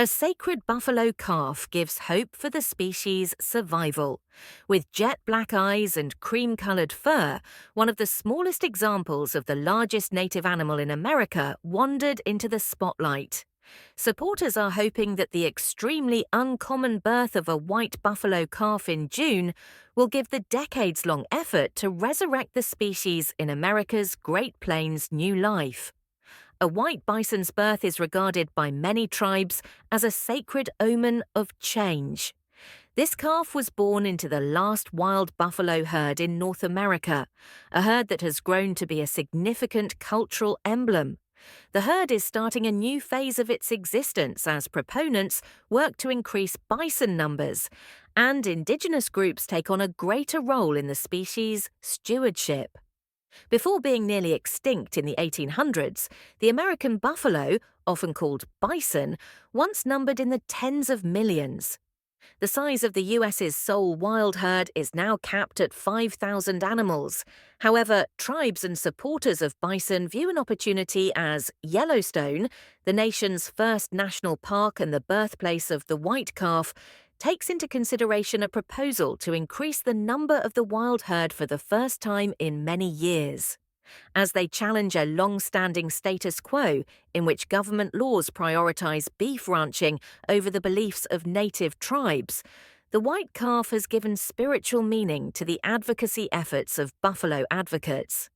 A sacred buffalo calf gives hope for the species' survival. With jet black eyes and cream-colored fur, one of the smallest examples of the largest native animal in America wandered into the spotlight. Supporters are hoping that the extremely uncommon birth of a white buffalo calf in June will give the decades-long effort to resurrect the species in America's Great Plains new life. A white bison's birth is regarded by many tribes as a sacred omen of change. This calf was born into the last wild buffalo herd in North America, a herd that has grown to be a significant cultural emblem. The herd is starting a new phase of its existence as proponents work to increase bison numbers, and Indigenous groups take on a greater role in the species' stewardship. Before being nearly extinct in the 1800s, the American buffalo, often called bison, once numbered in the tens of millions. The size of the US's sole wild herd is now capped at 5,000 animals. However, tribes and supporters of bison view an opportunity as Yellowstone, the nation's first national park and the birthplace of the white calf, takes into consideration a proposal to increase the number of the wild herd for the first time in many years. As they challenge a long-standing status quo in which government laws prioritize beef ranching over the beliefs of native tribes, the white calf has given spiritual meaning to the advocacy efforts of buffalo advocates.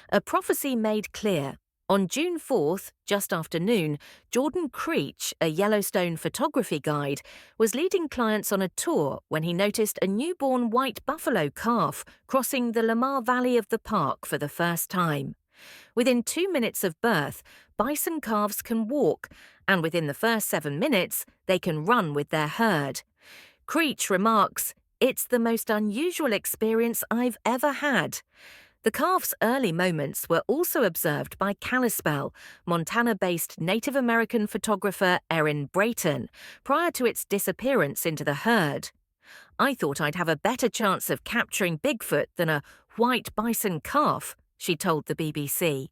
A prophecy made clear. On June 4th, just after noon, Jordan Creech, a Yellowstone photography guide, was leading clients on a tour when he noticed a newborn white buffalo calf crossing the Lamar Valley of the park for the first time. Within 2 minutes of birth, bison calves can walk, and within the first 7 minutes, they can run with their herd. Creech remarks, "It's the most unusual experience I've ever had." The calf's early moments were also observed by Kalispell, Montana-based Native American photographer Erin Brayton, prior to its disappearance into the herd. "I thought I'd have a better chance of capturing Bigfoot than a white bison calf," she told the BBC.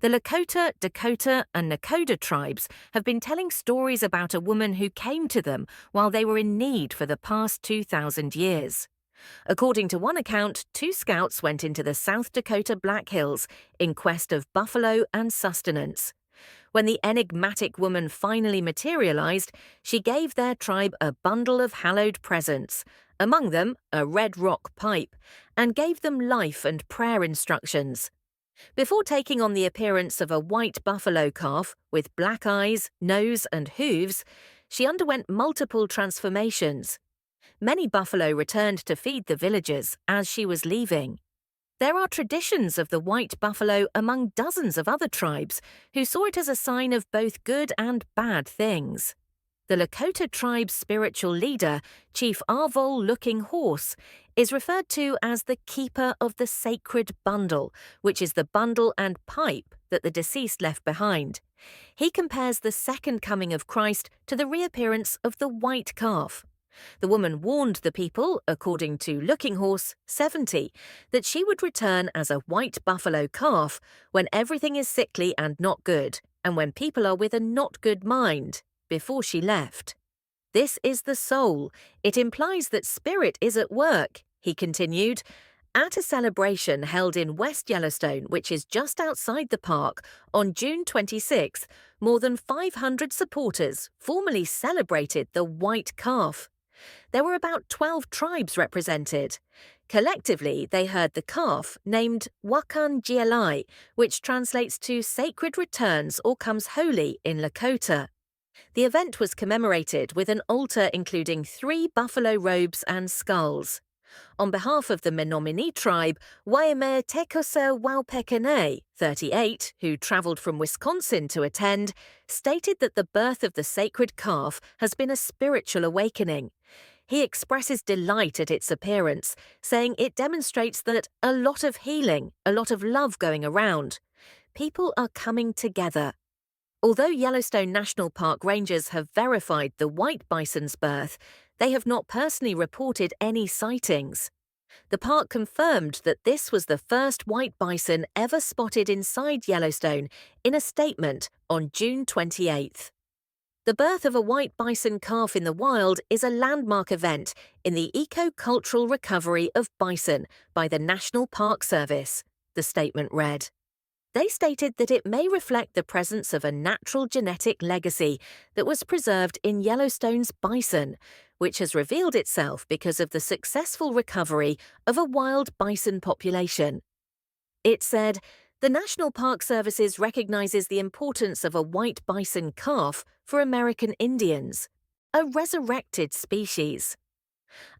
The Lakota, Dakota, and Nakoda tribes have been telling stories about a woman who came to them while they were in need for the past 2,000 years. According to one account, 2 scouts went into the South Dakota Black Hills in quest of buffalo and sustenance. When the enigmatic woman finally materialized, she gave their tribe a bundle of hallowed presents, among them a red rock pipe, and gave them life and prayer instructions. Before taking on the appearance of a white buffalo calf with black eyes, nose, and hooves, she underwent multiple transformations. Many buffalo returned to feed the villagers as she was leaving. There are traditions of the white buffalo among dozens of other tribes who saw it as a sign of both good and bad things. The Lakota tribe's spiritual leader, Chief Arvol Looking Horse, is referred to as the keeper of the sacred bundle, which is the bundle and pipe that the deceased left behind. He compares the second coming of Christ to the reappearance of the white calf. The woman warned the people, according to Looking Horse 70, that she would return as a white buffalo calf when everything is sickly and not good, and when people are with a not good mind, before she left. "This is the soul. It implies that spirit is at work," he continued. At a celebration held in West Yellowstone, which is just outside the park, on June 26th, more than 500 supporters formally celebrated the white calf. There were about 12 tribes represented. Collectively, they heard the calf, named Wakan Gialai, which translates to sacred returns or comes holy in Lakota. The event was commemorated with an altar including 3 buffalo robes and skulls. On behalf of the Menominee tribe, Waimea Tekose Waupekene, 38, who travelled from Wisconsin to attend, stated that the birth of the sacred calf has been a spiritual awakening. He expresses delight at its appearance, saying it demonstrates that a lot of healing, a lot of love going around. People are coming together. Although Yellowstone National Park rangers have verified the white bison's birth, they have not personally reported any sightings. The park confirmed that this was the first white bison ever spotted inside Yellowstone in a statement on June 28th. The birth of a white bison calf in the wild is a landmark event in the eco-cultural recovery of bison by the National Park Service, the statement read. They stated that it may reflect the presence of a natural genetic legacy that was preserved in Yellowstone's bison, which has revealed itself because of the successful recovery of a wild bison population. It said, the National Park Service recognizes the importance of a white bison calf for American Indians, a resurrected species.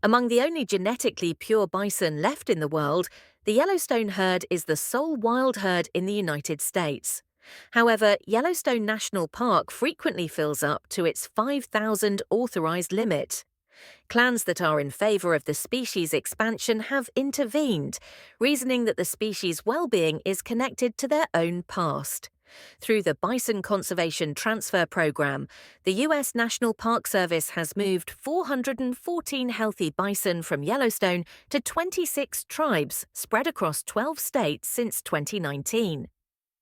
Among the only genetically pure bison left in the world, the Yellowstone herd is the sole wild herd in the United States. However, Yellowstone National Park frequently fills up to its 5,000 authorized limit. Clans that are in favor of the species expansion have intervened, reasoning that the species' well-being is connected to their own past. Through the Bison Conservation Transfer Program, the U.S. National Park Service has moved 414 healthy bison from Yellowstone to 26 tribes spread across 12 states since 2019.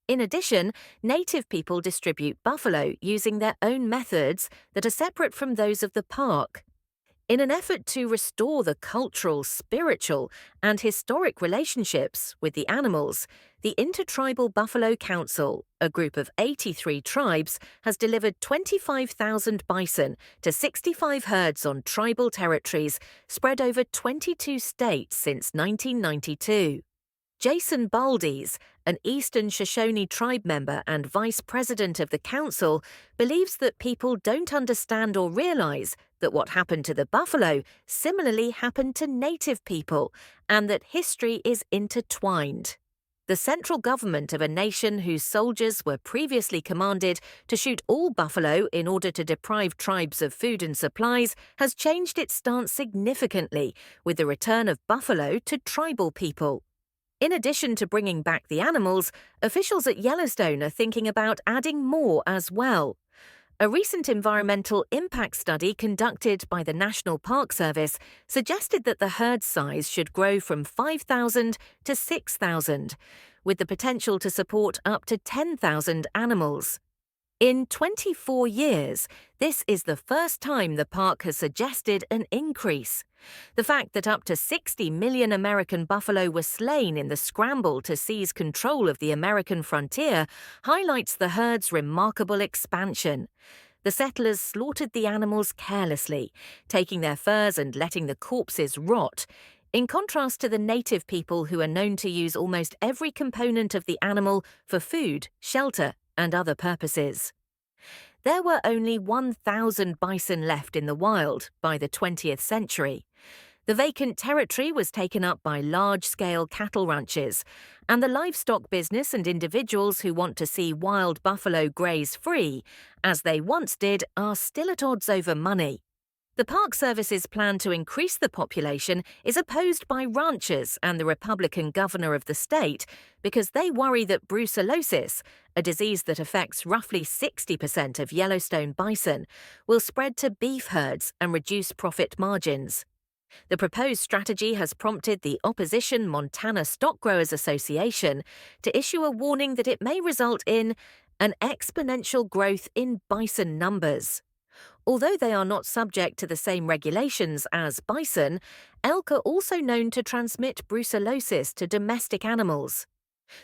In addition, native people distribute buffalo using their own methods that are separate from those of the park. In an effort to restore the cultural, spiritual, and historic relationships with the animals, the Intertribal Buffalo Council, a group of 83 tribes, has delivered 25,000 bison to 65 herds on tribal territories spread over 22 states since 1992. Jason Baldes, an Eastern Shoshone tribe member and vice president of the council, believes that people don't understand or realize that what happened to the buffalo similarly happened to native people, and that history is intertwined. The central government of a nation whose soldiers were previously commanded to shoot all buffalo in order to deprive tribes of food and supplies has changed its stance significantly with the return of buffalo to tribal people. In addition to bringing back the animals, officials at Yellowstone are thinking about adding more as well. A recent environmental impact study conducted by the National Park Service suggested that the herd size should grow from 5,000 to 6,000, with the potential to support up to 10,000 animals. In 24 years, this is the first time the park has suggested an increase. The fact that up to 60 million American buffalo were slain in the scramble to seize control of the American frontier highlights the herd's remarkable expansion. The settlers slaughtered the animals carelessly, taking their furs and letting the corpses rot, in contrast to the native people who are known to use almost every component of the animal for food, shelter, and other purposes. There were only 1,000 bison left in the wild by the 20th century. The vacant territory was taken up by large-scale cattle ranches, and the livestock business and individuals who want to see wild buffalo graze free, as they once did, are still at odds over money. The Park Service's plan to increase the population is opposed by ranchers and the Republican governor of the state because they worry that brucellosis, a disease that affects roughly 60% of Yellowstone bison, will spread to beef herds and reduce profit margins. The proposed strategy has prompted the opposition Montana Stock Growers Association to issue a warning that it may result in an exponential growth in bison numbers. Although they are not subject to the same regulations as bison, elk are also known to transmit brucellosis to domestic animals.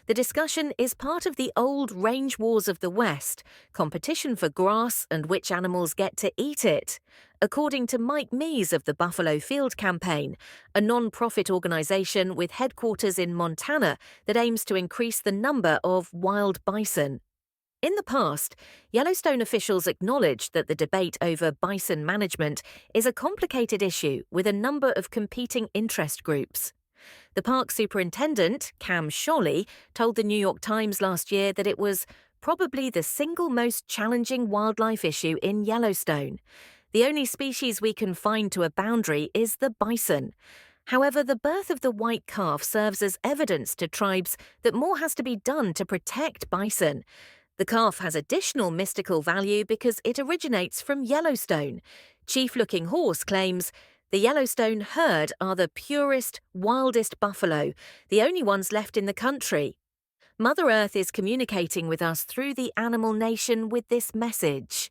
The discussion is part of the old range wars of the West, competition for grass and which animals get to eat it, according to Mike Mees of the Buffalo Field Campaign, a non-profit organization with headquarters in Montana that aims to increase the number of wild bison. In the past, Yellowstone officials acknowledged that the debate over bison management is a complicated issue with a number of competing interest groups. The park superintendent, Cam Shawley, told the New York Times last year that it was probably the single most challenging wildlife issue in Yellowstone. The only species we can find to a boundary is the bison. However, the birth of the white calf serves as evidence to tribes that more has to be done to protect bison. The calf has additional mystical value because it originates from Yellowstone. Chief Looking Horse claims, the Yellowstone herd are the purest, wildest buffalo, the only ones left in the country. Mother Earth is communicating with us through the animal nation with this message.